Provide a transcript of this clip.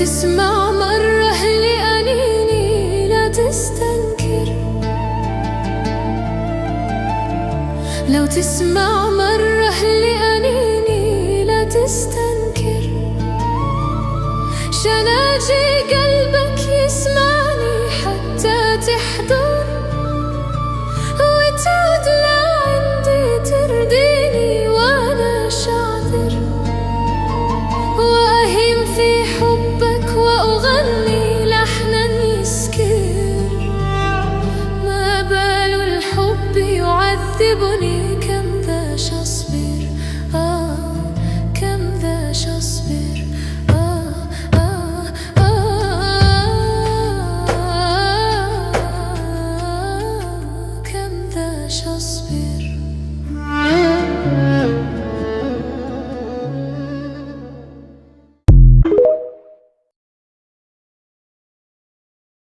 تسمع مرة لأنيني لا تستنكر، لو تسمع مرة لأنيني لا تستنكر، شناجي قلبك يسمعني حتى تحضر وتعود لعندي ترضيني وأنا شاعذر، وأهيم في حبك وأغني لحنا يسكر، ما بال الحب يعذبني كم ذاش أصبر، كم ذاش أصبر، كم ذاش أصبر.